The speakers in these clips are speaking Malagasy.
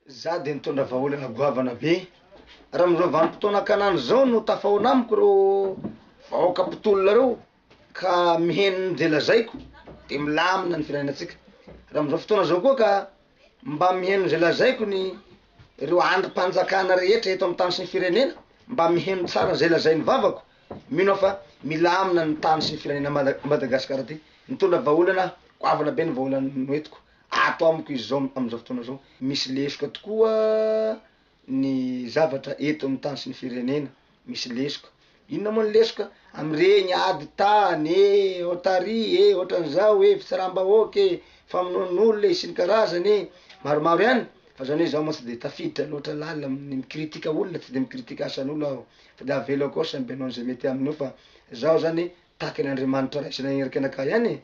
za de nitondra vahaolana goavana be raha amizao vanim-potoana kanany zao no tafahona amiko reo vahoaka mpitolona reo ka miheno je lazaiko de milamina ny firenentsika. Raha amizao fotoana zao koa ka mba miheno ze lazaiko ny reo andrim-panjakana rehetra eto amy tany sy ny firenena, mba miheno tsara ze lazain'ny vavako, mino fa milamina ny tany sy ny firenena Madagasikara ty. Mitondra vahaolana goavana be ny vahaolana noetiko ato amiko izy zao amizao fotoana zao. Misy lesoka tokoa ny zavatra eto amy tany sy ny firenena, misy lesoka. Inona moa ny lesoka? Amregny ady tany otary otran'izao fitsaram-bahoaky famonoan'olona sy ny karazany maromaro ihany. Fa zany hoe zaho moa tsy de tafiditra loatra lalina amin'ny mikritika olona, tsy de mikritika asan'olo aho fa de avelo koa samby hanao ze mety aminy eo, fa zaho zany tahaky n'Andriamanitra raisina enerika anakahy ihany.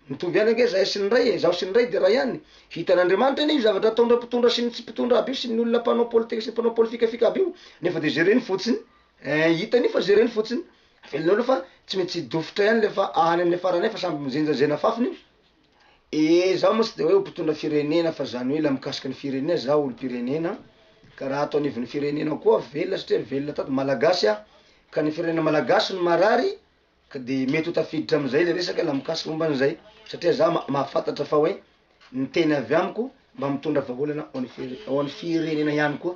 Mitovy ihany ake zahay sy ny ray, zaho sy ny ray de ray ihany. Hitan'Andriamanitra iny zavatra ataondreo mpitondra sy ny tsy mpitondra aby io sy ny olona mpanao politika sy mpanao polifikafika aby io, nefa de jereny fotsiny. Hitany fa jereny fotsiny. Avelon'olo fa tsy mety tsy dofitra ihany lefa any amin'ny farany fa samby mijenjajena fafiny io. Zaho moa tsy de hoe mpitondra firenena fa zany hoe la mikasiky ny firenena zaho olo-pirenena, ka raha atao anivon'ny firenena koa velona satria velona tato malagasy aho, ka ny firenena malagasy no marary ka de mety ho tafiditra amizay le resaka la mikasiky momba an'izay, satria zaho mahafantatra fa hoe ny teny avy amiko mba mitondra vahaolana ho an'ny firenena ihany koa.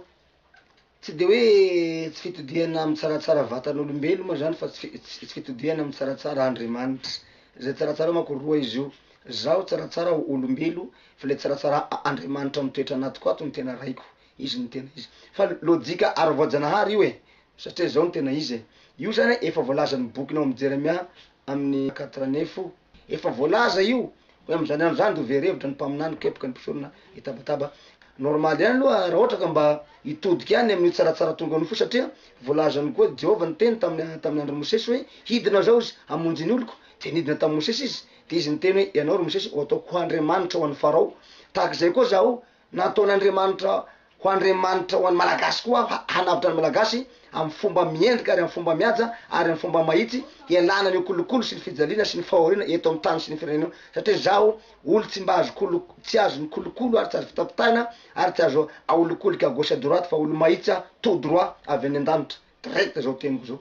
Tsy de hoe tsy fitodiana amy tsaratsara vatan'olombelo moa zany fa tsy fitodiana amy tsaratsara Andriamanitra. Zay tsaratsara manko roa izy io, zaho tsaratsara olombelo fa le tsaratsara Andriamanitra mitoetra anatiko ato ny tena raiko, izy ny tena izy. Fa lojika ara-voajanahary io satria zao ny tena izy. Io zany efa voalazan'ny bokinao amy Jeremia amin'ny 49, efa voalaza io hoe am'zany andro zany de overevitra ny mpaminany kepoka ny mpisorona itabataba. Normaly ihany aloha raha ohatra ka mba hitodiky ihany amin'ny tsaratsara tonga noho fo, satria voalazany koa Jehovah ny teny tamin'ny andro Mosesy hoe hidina zao izy hamonjy ny oloko, de nidina tamin'ny Mosesy izy, de izy ny teny hoe ianao ry Mosesy ho ataoko ho Andriamanitra ho an'ny Farao. Tahak'izay koa zaho nataon'Andriamanitra ho Andriamanitra ho an'ny malagasy koa, hanavitra ny malagasy amy fomba miendrika ary amy fomba mihaja ary amy fomba mahitsy, hialana ny kolokolo sy ny fijaliana sy ny fahoriana eto amy tany sy ny firenena. Satria zaho olo tsy mba azo tsy azo ny kolokolo ary tsy azo fitapitana ary tsy azo aolokoloka à gauche à droite fa olo mahitsy tout droit avy any an-danitra direct zao teniko zao.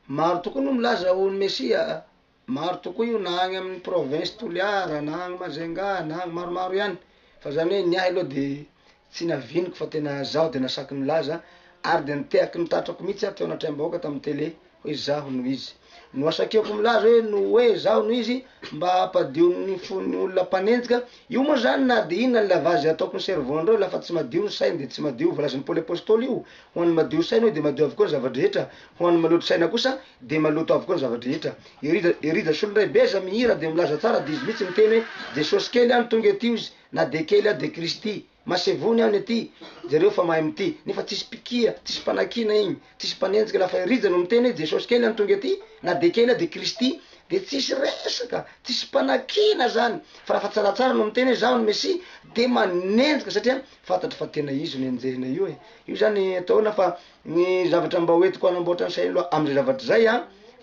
Maro tokoa no milaza ho ny Mesia, maro tokoa io na agny amin'ny province Toliara na agny Majunga na agny maromaro ihany, fa zany hoe ny ahy aloha de tsy naviniko fa tena zaho de nasaky nilaza ary de niteaky nitatrako mihitsy teo anatreham-bahoaka tamin'ny télé hoe zaho no izy. No asakeko milaza hoe zaho no izy mba hampadio ny fon'ny olona mpanenjika. Io moa zany na de inona ny lavazy ataoko ny cerveau-ndreo lafa tsy madio ny sainy de tsy madio voalazan'ny Paoly apôstôly io. Ho an'ny madio saina de madio avokoa ny zavadrehetra, ho an'ny maloto saina kosa de maloto avokoa ny zavadrehetra. Irida solondray beza mihira de milaza tsara de izy mihitsy ny teny hoe Jesosy kely any tonga ety izy, na de kely de Kristy masevony any aty, jereo fa mahay mity, nefa tsisy pikia, tsisy mpanakina igny, tsisy mpanenjika lafa irija no miteny hoe Jesosy kely any tonga ety, na de kely de Kristy, de tsisy resaka, tsisy mpanakina zany. Fa raha fa tsaratsara no miteny hoe zaho ny Mesia de manenjika satria fantatry fa tena izy no enjehina io Io zany ataona fa ny zavatra mba hoentiko hanamboatra ny sain'olo am'zay zavatra zay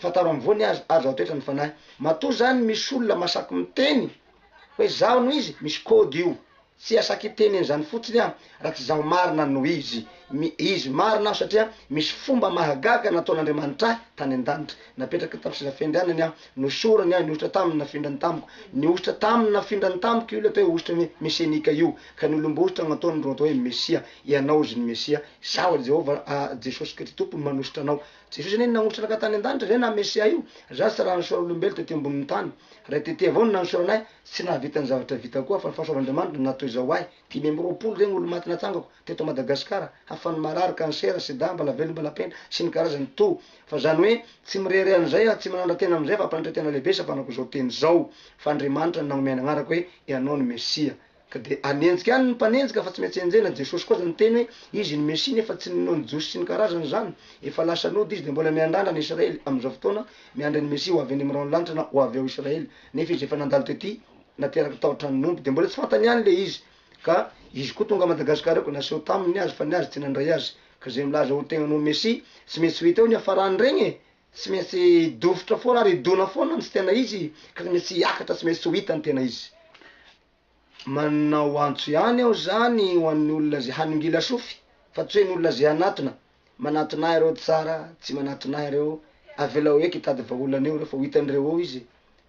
fataro am'voany azo azo atoetra ny fanahy. Matoa zany misy olona masaky miteny hoe zaho no izy, misy kôdy io. Tsy asaky teny zany fotsiny raha tsy zaho marina no izy. Izy marina aho satria misy fomba mahagaga nataon'Andriamanitra tany an-danitra. Napetraka tamin'ny sezafendeanany nosorany niositra taminy nafindrany tamiko. Niositra taminy nafindrany tamiko io le atao hoe ositra mesenika io. Ka ny olomboositra gn'ataony ro atao hoe Mesia, ianao izy ny Mesia. Zaho Jehova Jesosy Kristy tompony manositra anao. Jesosy anie nanositra ka tany an-danitra zay na Mesia io. Za tsy raha nisora olombelo tety ambonin'ny tany. Raha tety avao no nanosora anahy, tsy nahavita ny zavatra vita koa fa ny fahasoavan'Andriamanitra natao izao ahy. 520 zegny olo maty natsangako teto Madagasikara, hafany marary, kansera, sida, mbala velo, mbala pena sy ny karazany to. Fa zany hoe tsy mirery an'izay tsy manandra tena am'izay fa ampandra tena lehibe sa fanako zao teny zao. Fa Andriamanitra nanome agnarako hoe ianao ny Mesia. Ka de anenjika any ny mpanenjika fa tsy maintsy enjena. Jesosy koa zany teny hoe izy ny Mesia nefa tsy ninao ny josy sy ny karazany zany. Efa lasa nody izy de mbola miandrandra ny Israely am'izao fotoana, miandra ny Mesia ho avy any amin'ny lanitra na ho avy ao Israely. Nefa izy efa nandalo tety nateraky tahotra ny nompo de mbola tsy fantany ihany le izy. Ka izy koa tonga Madagasikara ko naseho taminy azy fa ny azy tsy nandray azy. Ka zay milaza ho tegna no Mesia, tsy maintsy ho hita eo ny hafarany regny, tsy maintsy dovitra foana ary idona foana ny tsy tena izy, ka tsy maintsy hiakatra, tsy maintsy ho hita ny tena izy. manao antso ihany aho zany ho an'ny olona zay haningila sofy fa tsy hoe ny olona zay anatona manatona reo tsara tsy manatona reo avelao eky hitady vahaolana eo reo fa ho hitandreo eo izy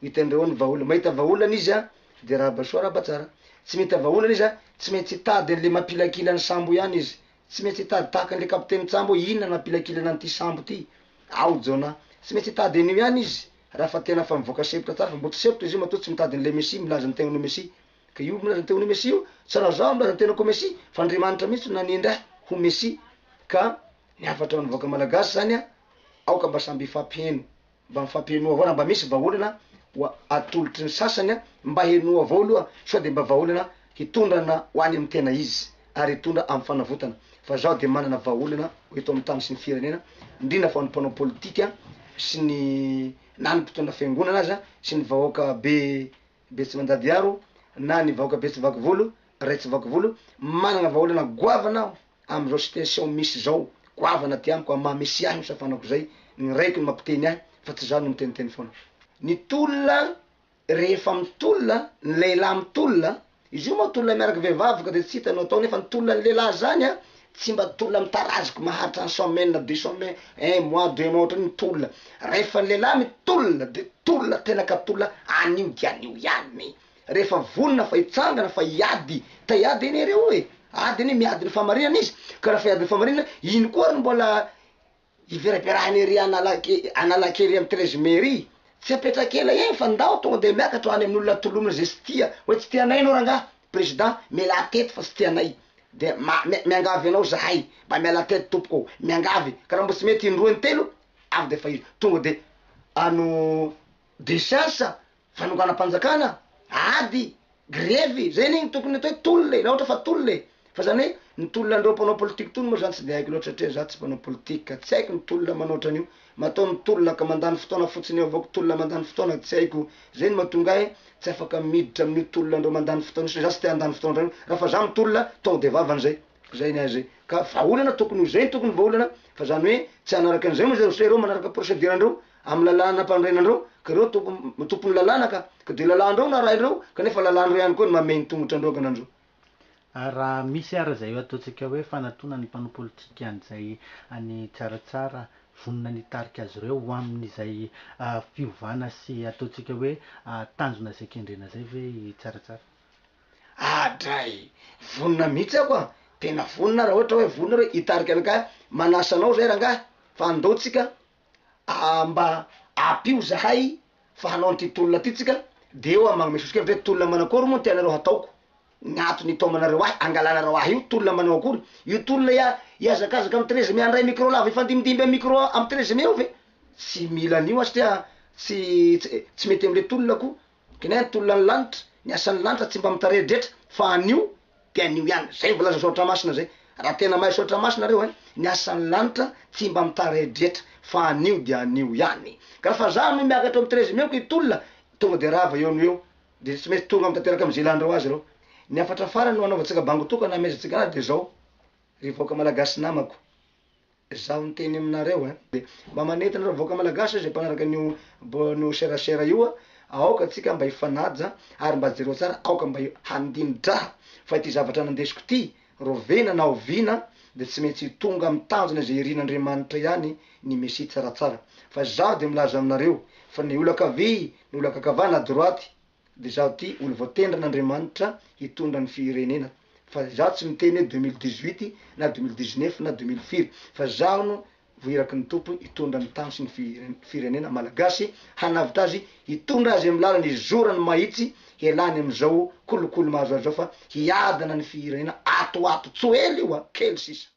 hitandreo eo ny vahaolana mahita vahaolana izy a de raha basoa raha batsara tsy mahita vahaolana izy a tsy maintsy hitady an'le mampilakila ny sambo ihany izy tsy maintsy hitady tahaka an'le kapiteny sambo inona mampilakilana an'ity sambo ty ao jona tsy maintsy hitady an'io ihany izy raha fa tena fa mivoaka sepotra tsara fa mbo tsy sepotra izy io matoa tsy mitady an'le messi milaza ny tegnan'io messi ka io milaza ny tegnan'io messi io tsara zao milaza ny tenako messi fa Andriamanitra mihitsy nanindra ho messi ka ny hafatra ny vahoaka malagasy zany a aoka mba samby ifampiheno mba mifampiheno avao raha mba misy vahaolana atolotry ny sasany a mba heno avao aloha sao de mba vahaolana hitondrana ho any amin'ny tena izy ary hitondra amin'ny fanavotana fa zaho de manana vahaolana eto amin'ny tany sy ny firenena indrindra fa ny mpanao politika sy ny na ny mpitondra fiangonana azy sy ny vahoaka be tsy mandady aro na ny vahoaka be tsy vaky volo ray tsy vaky volo manana vahaolana goavana aho am'izao situation misy zao goavana ty amiko maha mesy ahy misafanako zay ny raiky ny mampiteny ahy fa tsy zany no miteniteny foana ny tolona rehefa mitolona ny lehilahy mitolona izy io moa tolona miaraky vehivavy ka de tsy hitanao atao nefa ny tolona ny lehilahy zany a tsy mba tolona mitaraziky maharitra ny semaine na 2 semaines 1 mois 2 mois ohatrany mitolona rehefa ny lehilahy mitolona de tolona tena ka tolona anio de anio ihany rehefa vonona fa hitsangana fa hiady ta hiady eny reo e ady eny miady ny famarinana izy ka raha fa hiady ny famarinana iny koa ny mbola iveraperahany ery analake ery amy 13 mairie tsy apetrakela eny fa ndao tonga de miakatra any amin'olona tolomina zay tsy tia hoe tsy tianay anao rangaha président miala tety fa tsy tianay de miangavy anao zahay mba miala tety tompoko miangavy ka raha mbo tsy mety indroany telo avy de fa izy tonga de ano décence fanonganam-panjakana ady grevy zay iny tokony atao hoe tolole raha ohatra fa tolole fa zany hoe ny tolona andreo mpanao politika tony moa zany tsy de haiko loatra satria za tsy mpanao politika tsy haiko ny tolona manao an'io matao ny tolona ka mandany fotoana fotsiny eo avao ko tolona mandany fotoana tsy haiko zay ny mahatonga ahy tsy afaka miditra amin'io tolona andreo mandany fotoana za tsy te handany fotoana reny raha fa za mitolona tonga de vavany zay ny azy zay ka vahaolana tokony ho zay tokony vahaolana fa zany hoe tsy hanaraka an'izay moa zay reo manaraka procédure andreo amy lalàna ampandrenandreo ka reo tompony lalàna ka de lalàndreo na raindreo kanefa lalàndreo ihany koa ny mameny tongotra andreo ganandreo raha misy ara zay ataontsika hoe fanatona ny mpanao politika an'izay any tsaratsara vonona nitarika azy reo ho amin'izay fiovana sy ataontsika hoe tanjona zay kendrena zay ve tsaratsara adray vonona mihitsy ako a tena vonona raha ohatra hoe vonona reo hitarika anakah manasanao zay rangaha fa andaotsika mba apio zahay fa hanao an'ity tolona ty tsika de eo amagnomesosika hoe tolona manakory moa tianareo hataoko gn'atony itomanareo ahy angalanareo ahy io tolona manao akory io tolona iazakazaka amy 13 mai andray micro lava ifandimidimby amy micro amy 13 mai eo ve tsy mila an'io satria tsy mety am'le tolona ko kena tolona ny lanitra ny asan'ny lanitra tsy mba mitaredretra fa anio de anio ihany zay volaza sotra masina zay raha tena mahay sotra masina reo ny asan'ny lanitra tsy mba mitaredretra fa anio de anio ihany ka raha fa za no miakatra amy 13 mai ko itolona tonga de rava eo no eo de tsy maintsy tonga amy tanteraka amy zelandreo azy reo ny afatra farany no anaovantsika bango tokana amezatsika anazy de zao rivoaka malagasy namako zaho niteny aminareo de mba manentinareo voaka malagasy zay mpanaraka nio serasera io aoka tsika mba hifanaja ary mba jereo tsara aoka mba handinidraha fa ity zavatra nandesiko ty rovena na ovina de tsy maintsy tonga amy tanjona zay irin'Andriamanitra ihany ny mesy tsaratsara fa zaho de milaza aminareo fa ny olakavy ny olakakava na droity de zaho ty olo voatendra n'Andriamanitra hitondra ny firenena fa zaho tsy miteny hoe 2018 na 2019 na 2004 fa zaho no voiraky ny tompo hitondra ny tany sy ny firenena malagasy hanavitra azy hitondra azy amy lalany izorany mahitsy hialany amizao kolokolo mahazo azy zao fa hiadana ny firenena ato tsoely io kely sisa